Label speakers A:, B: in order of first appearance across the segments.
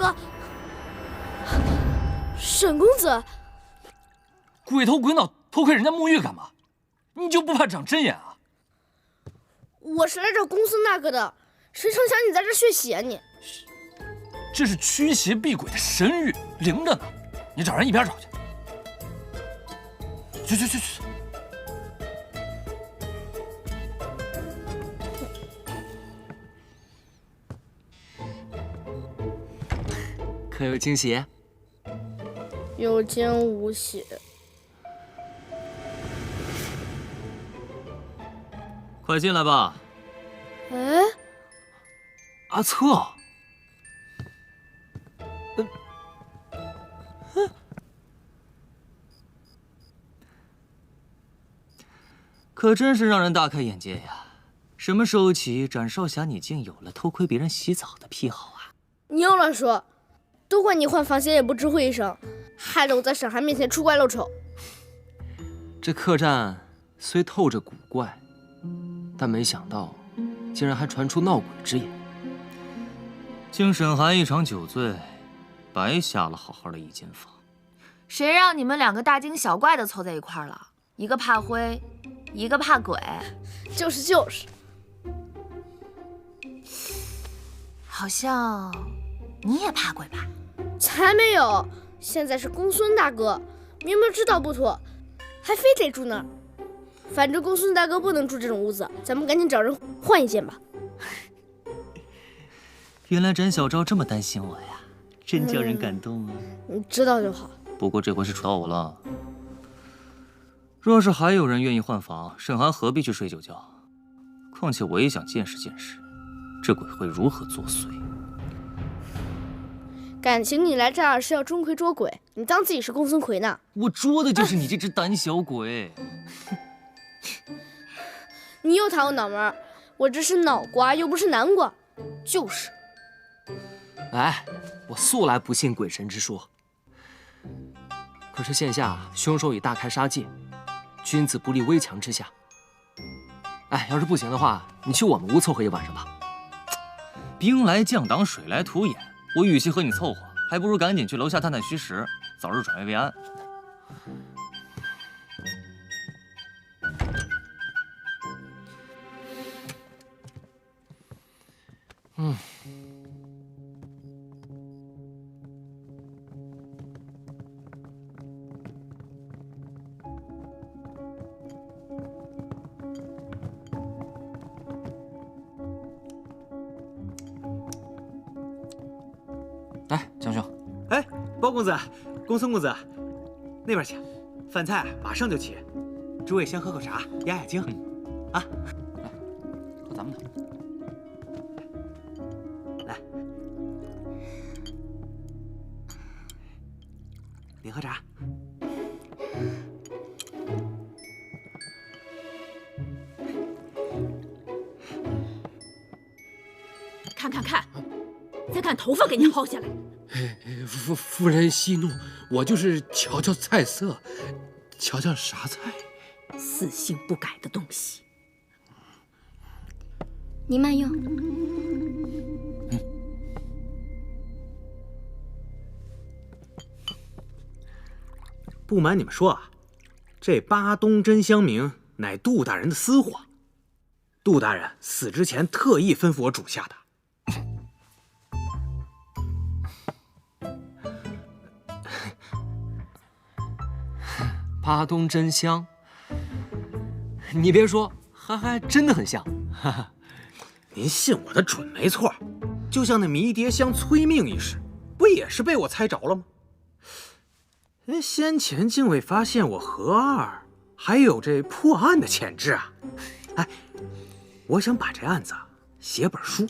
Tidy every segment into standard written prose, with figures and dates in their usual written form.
A: 哥，沈公子，
B: 鬼头鬼脑偷窥人家沐浴干嘛？你就不怕长针眼啊？
A: 我是来找公孙大哥的，谁成想你在这血洗啊你！
B: 这是驱邪避鬼的神谕，灵着呢。你找人一边找去。去！
C: 可有惊喜？
A: 有惊无喜。
C: 快进来吧。
A: 哎，
C: 阿策。可真是让人大开眼界呀！什么时候起，展少侠你竟有了偷窥别人洗澡的癖好啊？
A: 你又乱说，都怪你换房鞋也不知会一声，害得我在沈寒面前出怪露丑。
C: 这客栈虽透着古怪，但没想到竟然还传出闹鬼之言。敬沈寒一场酒醉，白瞎了好好的一间房。
D: 谁让你们两个大惊小怪的凑在一块儿了？一个怕灰，一个怕鬼。
A: 就是，
D: 好像你也怕鬼吧？
A: 才没有！现在是公孙大哥，明明知道不妥，还非得住那儿。反正公孙大哥不能住这种屋子，咱们赶紧找人换一间吧。
C: 原来展小昭这么担心我呀，真叫人感动啊！
A: 你知道就好。
C: 不过这回是触到我了。若是还有人愿意换房，沈寒何必去睡酒觉？况且我也想见识见识，这鬼会如何作祟。
A: 感情你来这儿是要钟馗捉鬼，你当自己是公孙馗呢？
C: 我捉的就是你这只胆小鬼！
A: 你又弹我脑门，我这是脑瓜又不是南瓜，就是。
C: 哎，我素来不信鬼神之说，可是现下凶手已大开杀戒，君子不立危墙之下。哎，要是不行的话，你去我们屋凑合一晚上吧。兵来将挡，水来土掩，我与其和你凑合，还不如赶紧去楼下探探虚实，早日转危为安。来，江兄。
E: 哎，包公子，公孙公子，那边请，饭菜马上就起。诸位先喝口茶，压压惊。啊，
B: 来，喝咱们的。
E: 来，您喝茶。
F: 看，再看头发给你薅下来。
G: 夫人息怒，我就是瞧瞧菜色，瞧瞧啥菜。
F: 死性不改的东西。
H: 您慢用。
E: 不瞒你们说啊，这巴东真香茗乃杜大人的私货，杜大人死之前特意吩咐我煮下的。
C: 巴东真香，你别说，还真的很像。哈哈，
E: 您信我的准没错，就像那迷迭香催命一事，不也是被我猜着了吗？先前竟未发现我何二还有这破案的潜质啊！哎，我想把这案子写本书，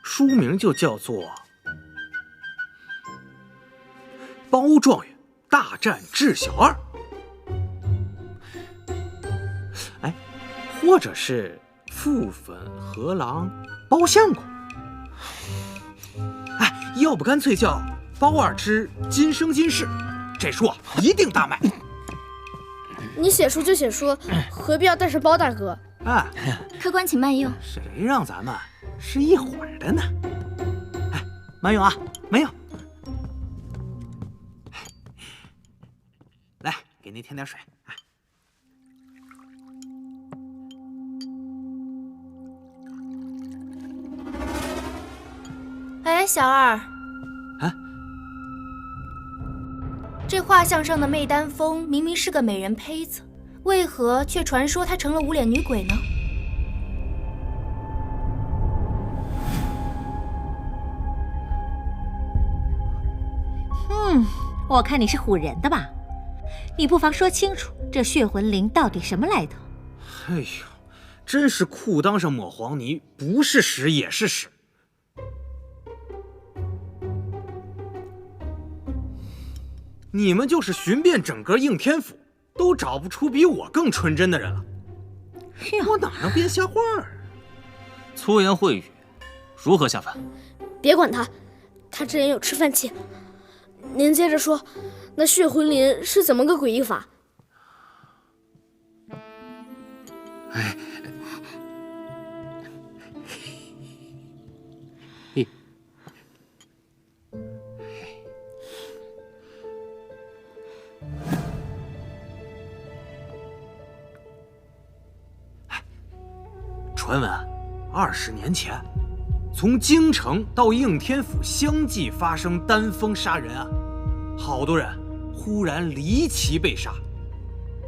E: 书名就叫做《包状元大战智小二》。哎，或者是副粉河郎包相公。哎，要不干脆叫包二之今生今世，这书啊一定大卖。
A: 你写书就写书，何必要带上包大哥？
E: 哎，
H: 客官请慢用。
E: 谁让咱们是一伙儿的呢？哎，慢用啊，慢用。来，给您添点水。
D: 哎，小二，
E: 啊，
D: 这画像上的媚丹峰明明是个美人胚子，为何却传说她成了无脸女鬼呢？
F: 我看你是唬人的吧？你不妨说清楚，这血魂灵到底什么来头？
E: 哎呦，真是裤裆上抹黄泥，不是屎也是屎。你们就是寻遍整个应天府，都找不出比我更纯真的人了。我哪能编瞎话啊？
C: 粗言秽语，如何下凡？
A: 别管他，他这人有吃饭气。您接着说，那血魂林是怎么个诡异法？
E: 哎，传闻20年前，从京城到应天府相继发生丹峰杀人案，好多人忽然离奇被杀，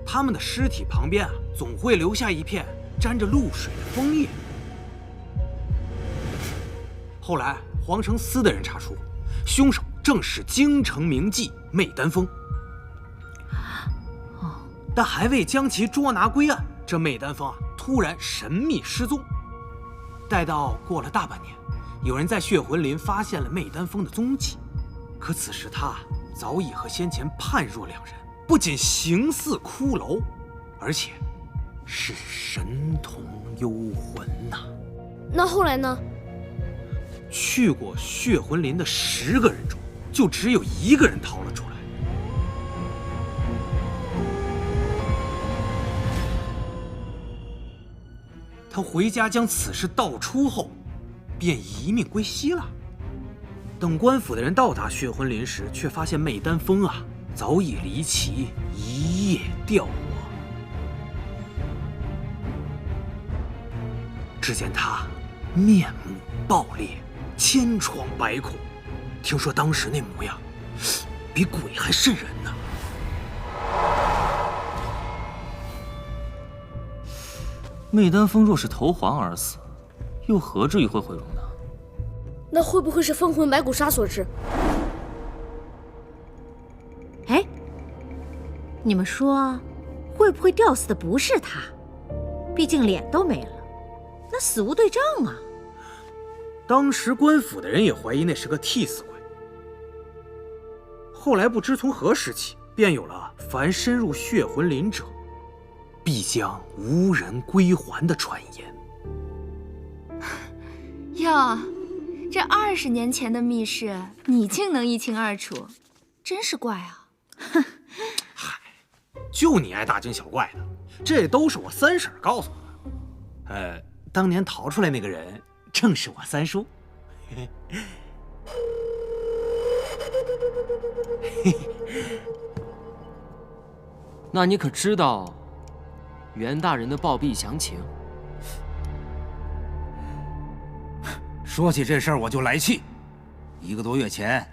E: 他们的尸体旁边总会留下一片沾着露水的枫叶。后来皇城司的人查出，凶手正是京城名妓媚丹峰。但还未将其捉拿归案，这媚丹峰突然神秘失踪。待到过了大半年，有人在血魂林发现了媚丹峰的踪迹，可此时他早已和先前判若两人，不仅形似骷髅，而且是神童幽魂呐。
A: 那后来呢？
E: 去过血魂林的10个人中，就只有1个人逃了出来。他回家将此事道出后，便一命归西了。等官府的人到达血魂林时，却发现媚丹峰早已离奇，一夜掉我。只见他面目暴烈，千疮百孔，听说当时那模样，比鬼还瘆人呢。
C: 媚丹峰若是投环而死，又何至于会毁容呢？
A: 那会不会是封魂白骨杀所致？
F: 哎，你们说，会不会吊死的不是他？毕竟脸都没了，那死无对证啊！
E: 当时官府的人也怀疑那是个替死鬼。后来不知从何时起，便有了凡深入血魂林者，必将无人归还的传言。
D: 哟，这20年前的密事，你竟能一清二楚，真是怪啊！
E: 嗨，就你爱大惊小怪的，这都是我三婶告诉我的。当年逃出来那个人，正是我三叔。
C: 那你可知道袁大人的暴毙详情？
H: 说起这事儿我就来气。1个多月前，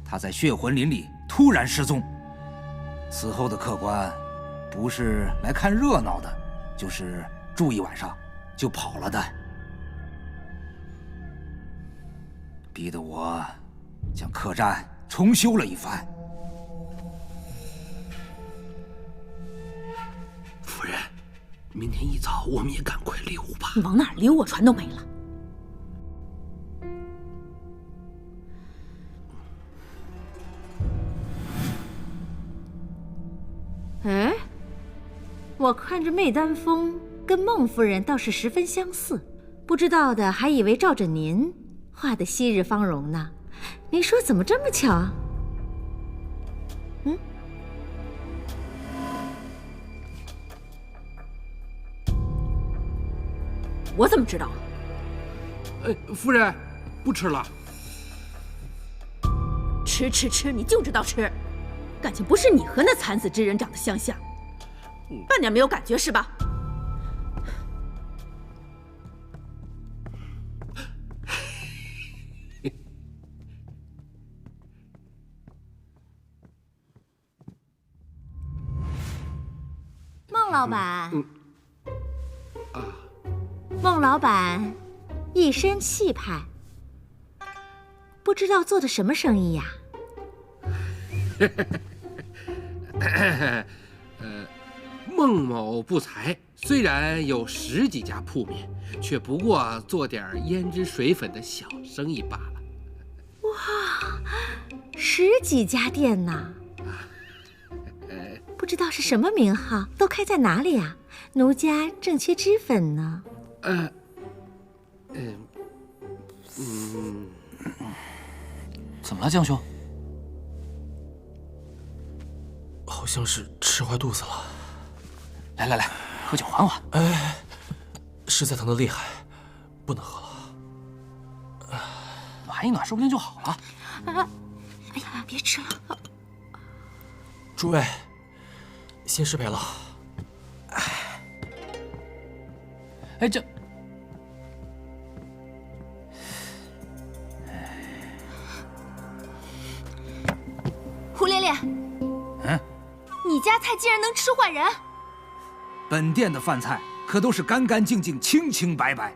H: 他在血魂林里突然失踪，此后的客官不是来看热闹的，就是住一晚上就跑了的，逼得我将客栈重修了一番。
G: 夫人，明天一早我们也赶快溜吧。
F: 你往哪儿溜啊？船都没了。哎，我看这媚丹峰跟孟夫人倒是十分相似，不知道的还以为照着您画的昔日芳容呢。您说怎么这么巧啊？我怎么知道啊？
G: 夫人，不吃了。
I: 吃，你就知道吃，感情不是你和那惨死之人长得相像，半点没有感觉是吧？
F: 孟老板，孟老板，一身气派，不知道做的什么生意呀？
G: 孟某不才，虽然有10几家铺面，却不过做点胭脂水粉的小生意罢了。
F: 哇，10几家店呢？不知道是什么名号，都开在哪里呀？奴家正缺脂粉呢。
B: 怎么了，江兄？
C: 好像是吃坏肚子了。
B: 来，喝酒缓缓。
C: 哎，实在疼得厉害，不能喝了。
B: 暖一暖，说不定就好了。
D: 哎呀，别吃了。
C: 诸位，先失陪了。
B: 哎，这……
D: 胡连连，你家菜竟然能吃坏人！
H: 本店的饭菜可都是干干净净、清清白白，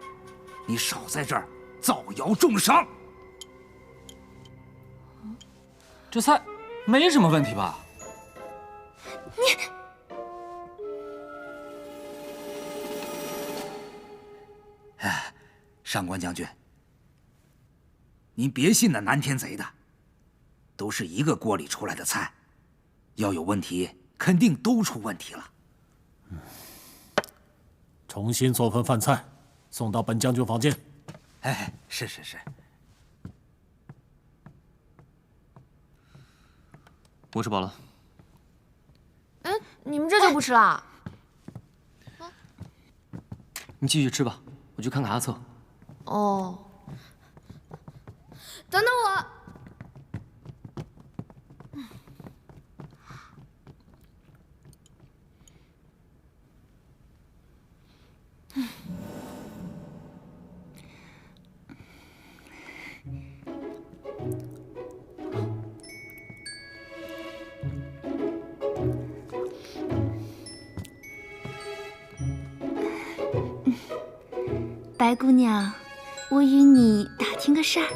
H: 你少在这儿造谣重伤。
B: 这菜没什么问题吧？
H: 上官将军，您别信那南天贼的，都是一个锅里出来的菜，要有问题，肯定都出问题了。
J: 重新做份饭菜，送到本将军房间。
H: 哎，是。
C: 我吃饱了。
A: 哎，你们这就不吃了？
C: 你继续吃吧，我去看看阿策。
A: 哦，等等我。
D: 白姑娘，我与你打听个事儿。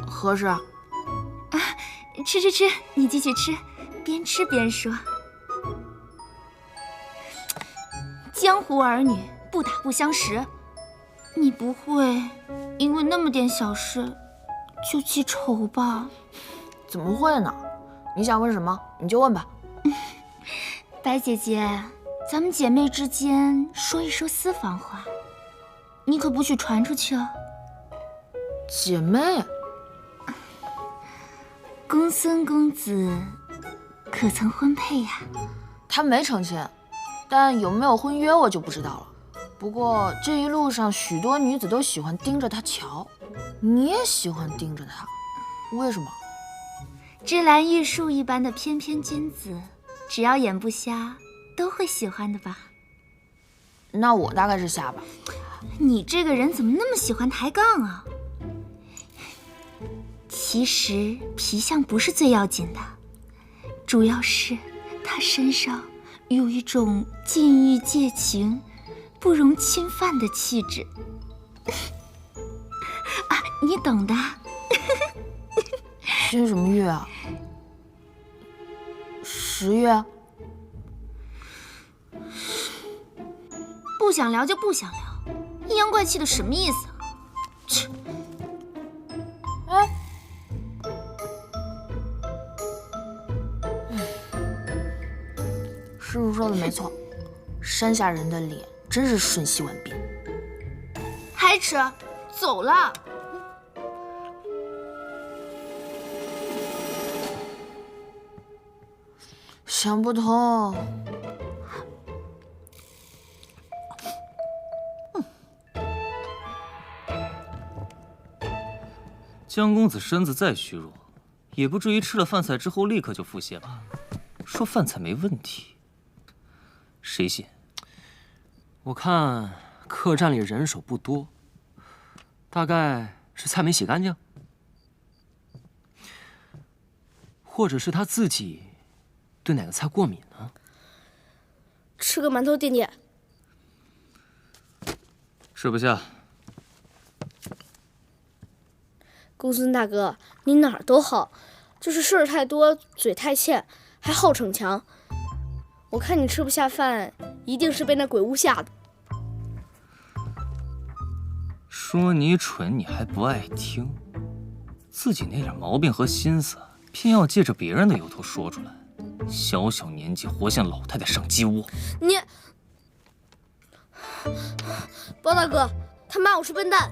A: 何事？啊，
D: 吃，你继续吃，边吃边说。江湖儿女不打不相识，你不会因为那么点小事就记仇吧？
A: 怎么会呢？你想问什么，你就问吧。
D: 白姐姐，咱们姐妹之间说一说私房话，你可不许传出去哦。
A: 姐妹，
D: 公孙公子可曾婚配呀？
A: 他没成亲，但有没有婚约我就不知道了。不过这一路上许多女子都喜欢盯着他瞧，你也喜欢盯着他，为什么？
D: 芝兰玉树一般的翩翩君子，只要眼不瞎，都会喜欢的吧？
A: 那我大概是瞎吧。
D: 你这个人怎么那么喜欢抬杠啊？其实皮相不是最要紧的，主要是他身上有一种禁欲戒情、不容侵犯的气质。啊，你懂的。
A: 新什么月啊？10月？
D: 不想聊就不想聊，阴阳怪气的什么意思啊？切！
A: 哎，师傅说的没错，山下人的脸真是瞬息万变。
D: 还吃？走了。
A: 想不通。
K: 江公子身子再虚弱，也不至于吃了饭菜之后立刻就腹泻吧？说饭菜没问题，谁信？
C: 我看客栈里人手不多，大概是菜没洗干净，或者是他自己对哪个菜过敏呢？
A: 吃个馒头垫垫。
K: 吃不下。
A: 公孙大哥，你哪儿都好，就是事儿太多，嘴太欠，还好逞强。我看你吃不下饭，一定是被那鬼屋吓的。
K: 说你蠢，你还不爱听，自己那点毛病和心思，偏要借着别人的由头说出来。小小年纪，活像老太太上鸡窝。
A: 你，包大哥，他骂我是笨蛋。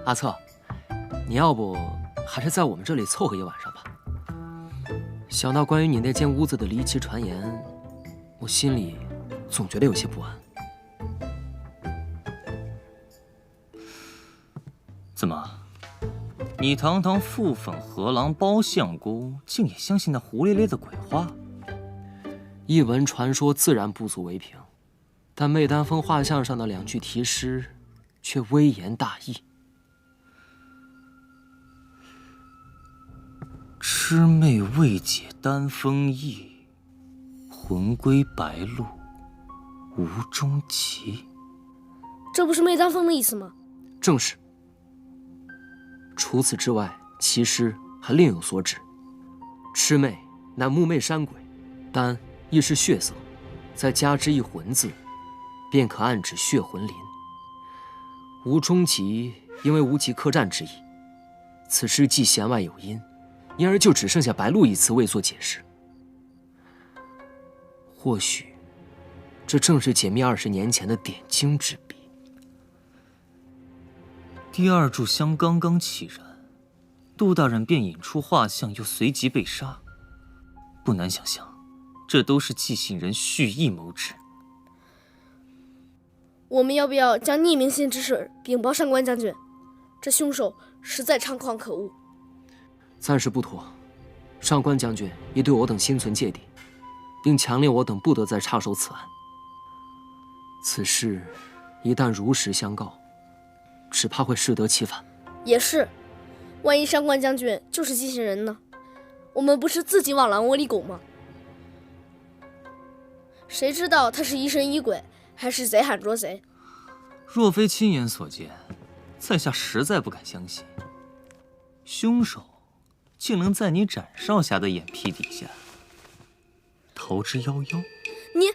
C: 阿策，你要不还是在我们这里凑合一晚上吧。想到关于你那间屋子的离奇传言，我心里总觉得有些不安。
K: 怎么，你堂堂副粉河郎包相公，竟也相信那胡咧咧的鬼话？
C: 一闻传说自然不足为凭，但媚丹峰画像上的2句题诗却微言大义。
K: 魑魅未解丹峰意，魂归白鹿无终极。
A: 这不是媚丹峰的意思吗？
C: 正是。除此之外，其诗还另有所指。魑魅乃木魅山鬼，丹亦是血色，再加之一魂字，便可暗指血魂林。无终极，因为无极客栈之意。此诗既弦外有音，因而就只剩下白鹿一词未做解释。或许，这正是解密20年前的点睛之笔。
K: 第2炷香刚刚起燃，杜大人便引出画像，又随即被杀。不难想象，这都是寄信人蓄意谋之。
A: 我们要不要将匿名信之事禀报上官将军？这凶手实在猖狂可恶。
C: 暂时不妥，上官将军也对我等心存芥蒂，并强令我等不得再插手此案。此事一旦如实相告，只怕会适得其反。
A: 也是，万一上官将军就是寄信人呢？我们不是自己往狼窝里拱吗？谁知道他是疑神疑鬼，还是贼喊捉贼？
K: 若非亲眼所见，在下实在不敢相信，凶手竟能在你展少侠的眼皮底下逃之夭夭。
A: 你，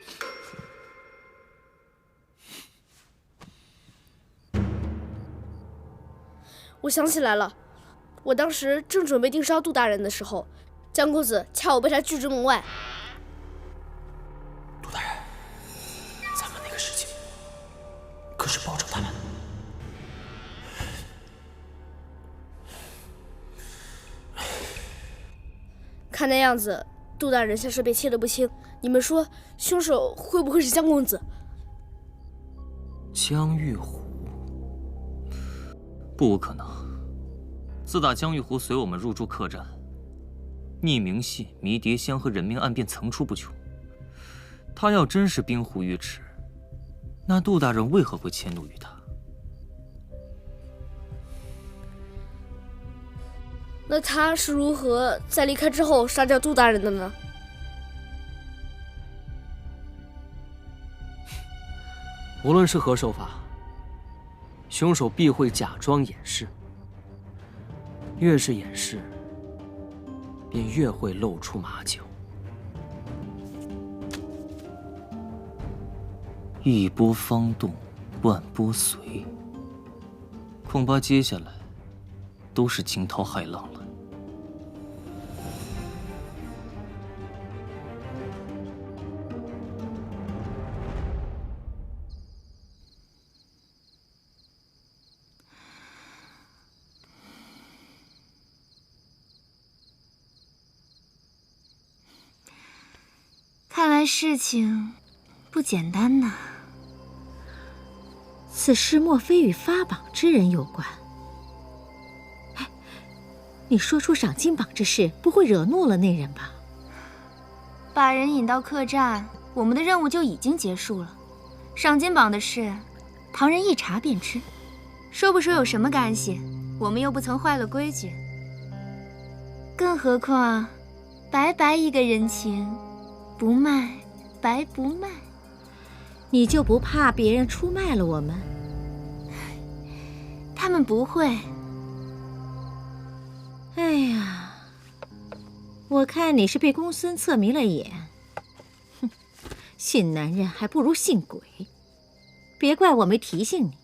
A: 我想起来了，我当时正准备盯梢杜大人的时候，江公子恰好被他拒之门外。
J: 杜大人，咱们那个事情可是报仇他们。
A: 看那样子，杜大人像是被切得不轻。你们说，凶手会不会是江公子？
C: 江玉虎？
K: 不可能。自打江玉湖随我们入住客栈，匿名信、迷迭香和人命案便层出不穷。他要真是冰湖玉池，那杜大人为何会迁怒于他？
A: 那他是如何在离开之后杀掉杜大人的呢？
C: 无论是何手法，凶手必会假装掩饰，越是掩饰，便越会露出马脚。
K: 一波方动，万波随，恐怕接下来都是惊涛骇浪了。
D: 看来事情不简单呐。
F: 此事莫非与发榜之人有关？你说出赏金榜之事，不会惹怒了那人吧？
D: 把人引到客栈，我们的任务就已经结束了。赏金榜的事，旁人一查便知。说不说有什么干系？我们又不曾坏了规矩。更何况，白白一个人情，不卖白不卖。
F: 你就不怕别人出卖了我们？
D: 他们不会。
F: 哎呀，我看你是被公孙策迷了眼。哼，信男人还不如信鬼。别怪我没提醒你。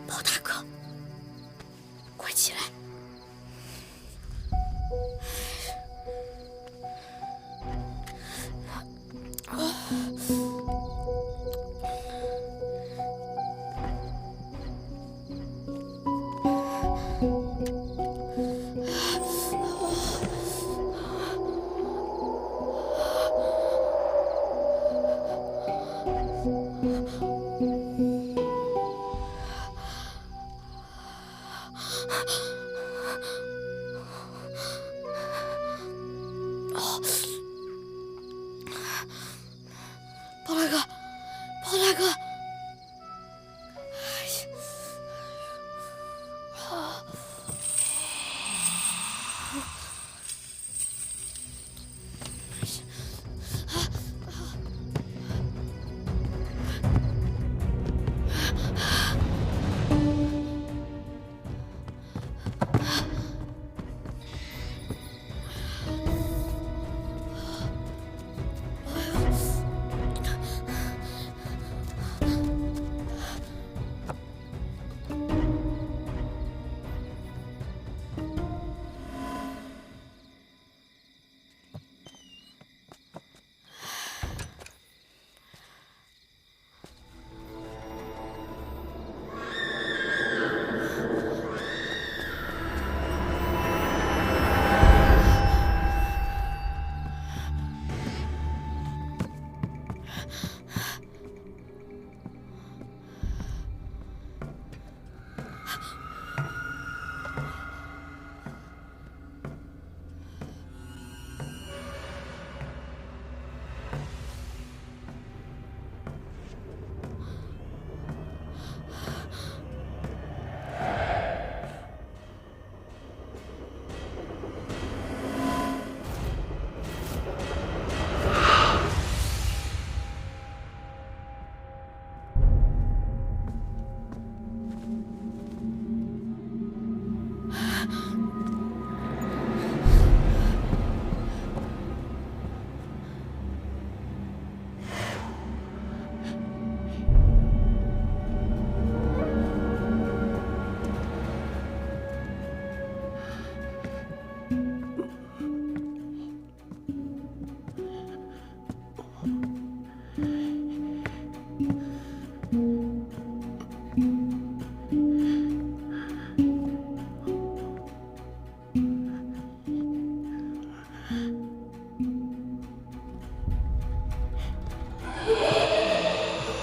A: 包大哥，快起来！包大哥，包大哥！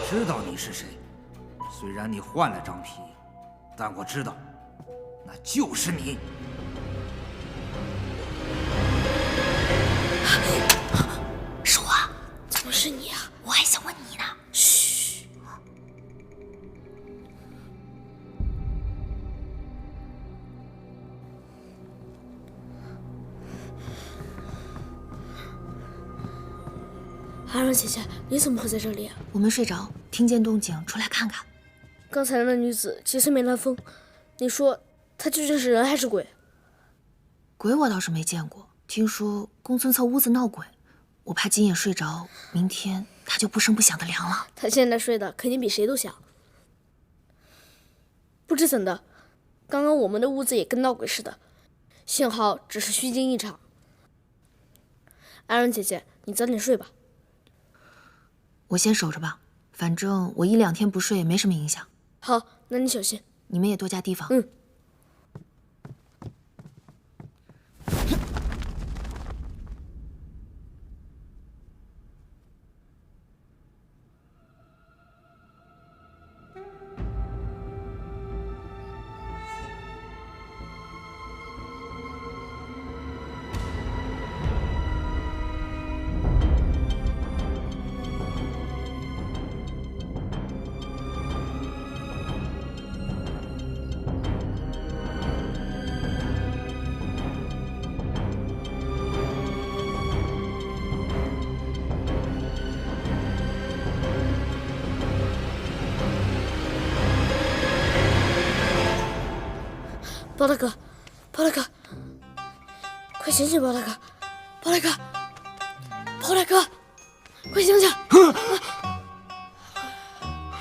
H: 知道你是谁，虽然你换了张皮，但我知道，那就是你。
D: 是我？
A: 怎么是你啊？
D: 我还想问你呢。
A: 嘘。阿让姐姐，你怎么会在这里？
D: 我没睡着，听见动静出来看看。
A: 刚才那女子劫色梅兰风，你说她究竟是人还是鬼？
L: 鬼我倒是没见过，听说公孙策屋子闹鬼，我怕今夜睡着，明天他就不声不响的凉了。
A: 他现在睡的肯定比谁都响。不知怎的，刚刚我们的屋子也跟闹鬼似的，幸好只是虚惊一场。安然姐姐，你早点睡吧。
L: 我先守着吧，反正我1-2天不睡也没什么影响。
A: 好，那你小心。
L: 你们也多加提防。
A: 嗯。包大哥，包大哥，快醒醒，包大哥，包大哥，包大哥，快醒醒！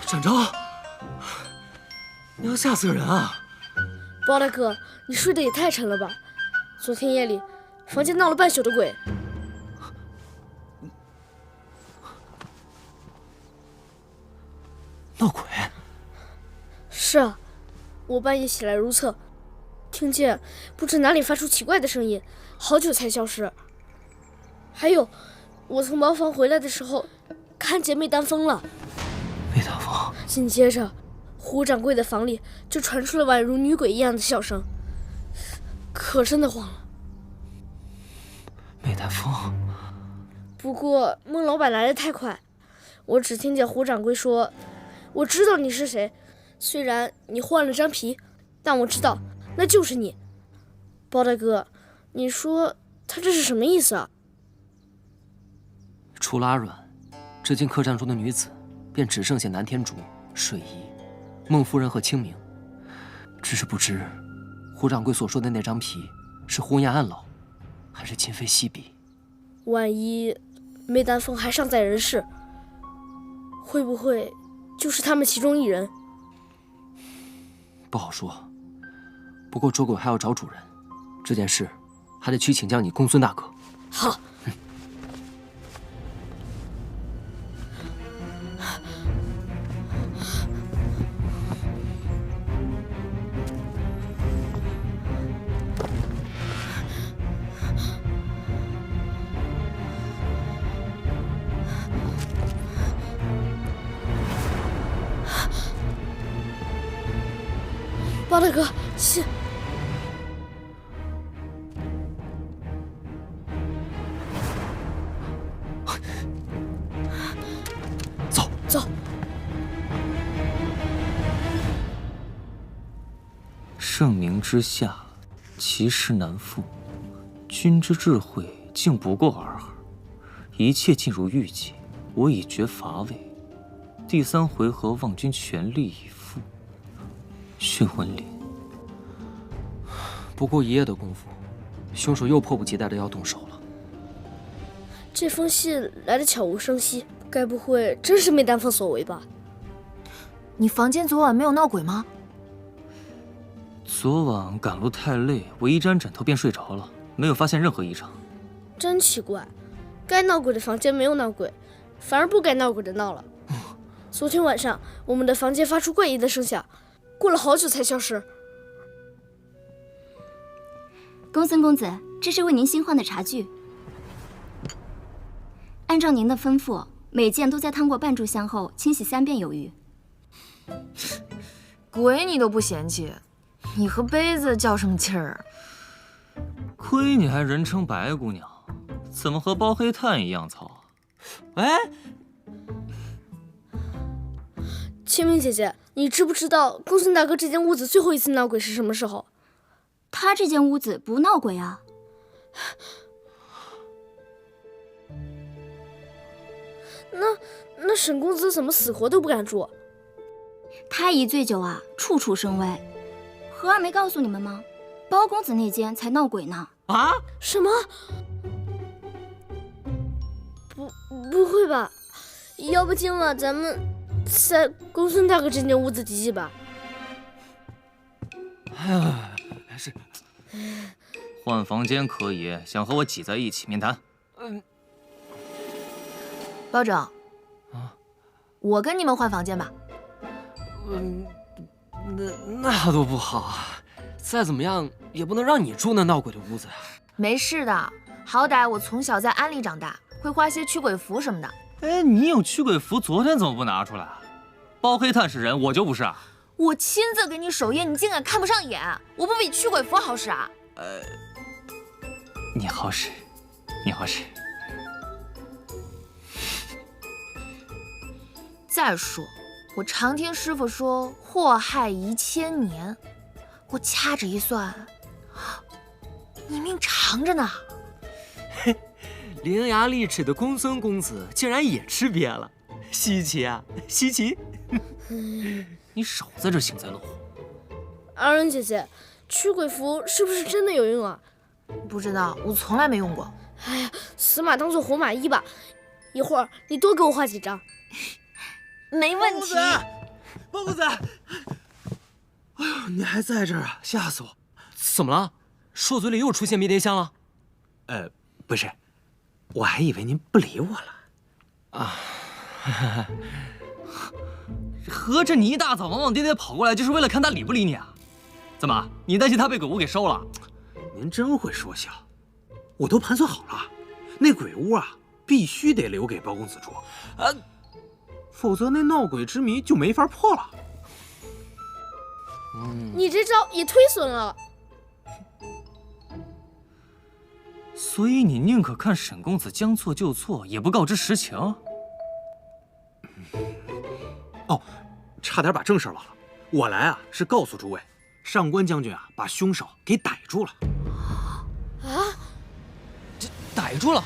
C: 展昭，你要吓死人啊！
A: 包大哥，你睡得也太沉了吧？昨天夜里，房间闹了半宿的鬼。
C: 闹鬼？
A: 是啊，我半夜起来如厕。听见不知哪里发出奇怪的声音，好久才消失。还有，我从茅房回来的时候，看见媚丹风了。
C: 媚丹风。
A: 紧接着，胡掌柜的房里就传出了宛如女鬼一样的笑声，可瘆得慌了。
C: 媚丹风。
A: 不过孟老板来得太快，我只听见胡掌柜说：“我知道你是谁，虽然你换了张皮，但我知道。”那就是你，包大哥，你说他这是什么意思啊？
C: 除了阿软，这间客栈中的女子便只剩下南天竺、水姨、孟夫人和清明。只是不知胡掌柜所说的那张皮是红颜暗老，还是今非昔比？
A: 万一媚丹风还尚在人世，会不会就是他们其中一人？
C: 不好说。不过捉鬼还要找主人，这件事还得去请教你公孙大哥。
A: 好。包大哥，信。走。
K: 盛名之下，其实难副。君之智慧，竟不过尔尔。一切尽如预计，我已觉乏味。第3回合，望君全力以赴。血魂林。
C: 不过1夜的功夫，凶手又迫不及待的要动手了。
A: 这封信来得悄无声息，该不会真是媚丹风所为吧？
L: 你房间昨晚没有闹鬼吗？
K: 昨晚赶路太累，我一沾枕头便睡着了，没有发现任何异常。
A: 真奇怪，该闹鬼的房间没有闹鬼，反而不该闹鬼的闹了。昨天晚上我们的房间发出怪异的声响，过了好久才消失。
D: 公孙公子，这是为您新换的茶具。按照您的吩咐，每件都在烫过半炷香后清洗3遍有余。
L: 鬼你都不嫌弃，你和杯子较什么劲儿？
K: 亏你还人称白姑娘，怎么和包黑炭一样糙啊？
C: 哎，
A: 清明姐姐，你知不知道公孙大哥这间屋子最后一次闹鬼是什么时候？
D: 他这间屋子不闹鬼啊。
A: 那沈公子怎么死活都不敢住？
D: 他一醉酒啊，处处生威。和儿没告诉你们吗？包公子那间才闹鬼呢。
C: 啊？
A: 什么？不会吧？要不今晚咱们在公孙大哥这间屋子挤挤吧？
C: 是。
K: 换房间可以，想和我挤在一起面谈。
L: 包拯，我跟你们换房间吧。
C: 那都不好，再怎么样也不能让你住那闹鬼的屋子呀。
L: 没事的，好歹我从小在安里长大，会画些驱鬼符什么的。
K: 哎，你有驱鬼符，昨天怎么不拿出来？包黑炭是人，我就不是啊。
L: 我亲自给你守夜，你竟敢看不上眼？我不比驱鬼符好使啊？
K: 你好使，你好使。
L: 再说，我常听师傅说祸害1000年，我掐指一算，你命长着呢。
C: 伶牙俐齿的公孙公子竟然也吃瘪了，稀奇啊，稀奇！
K: 你少在这幸灾乐祸。
A: 阿仁姐姐，驱鬼符是不是真的有用啊？
L: 不知道，我从来没用过。
A: 哎呀，死马当做活马医吧。一会儿你多给我画几张。
L: 没问题。
E: 包公子，哎呦，你还在这儿啊，吓死我！
C: 怎么了？硕嘴里又出现迷迭香了？
E: 不是，我还以为您不理我了。
C: 啊，
K: 合着你一大早忙忙颠颠跑过来，就是为了看他理不理你啊？怎么，你担心他被鬼屋给收了？
E: 您真会说笑，我都盘算好了，那鬼屋啊，必须得留给包公子住，否则那闹鬼之谜就没法破了。
A: 你这招也忒损了。
K: 所以你宁可看沈公子将错就错，也不告知实情。
E: 哦，差点把正事忘了，我来啊是告诉诸位，上官将军啊把凶手给逮住了。
A: 啊？
C: 这逮住了？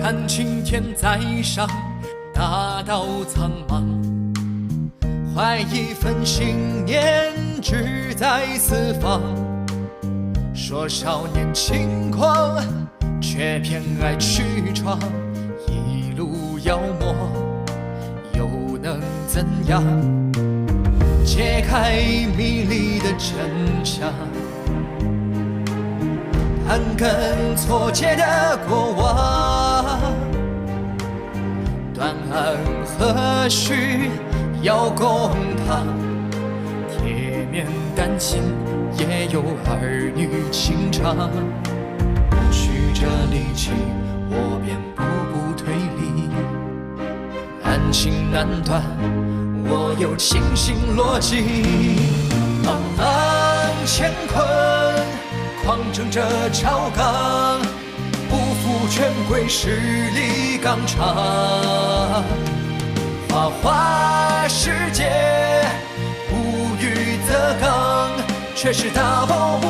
J: 看青天在上，大道苍茫，怀一份信念，志在四方。说少年轻狂，却偏爱去闯，一路妖魔，又能怎样？揭开迷离的真相，盘根错节的过往，断案何须要公堂？铁面丹心也有儿女情长，曲折离奇，我便步步推理，难情难断，我有清醒逻辑。茫茫乾坤，狂争着朝纲，不负权贵势力纲常。花花世界，无欲则刚，却是大宝不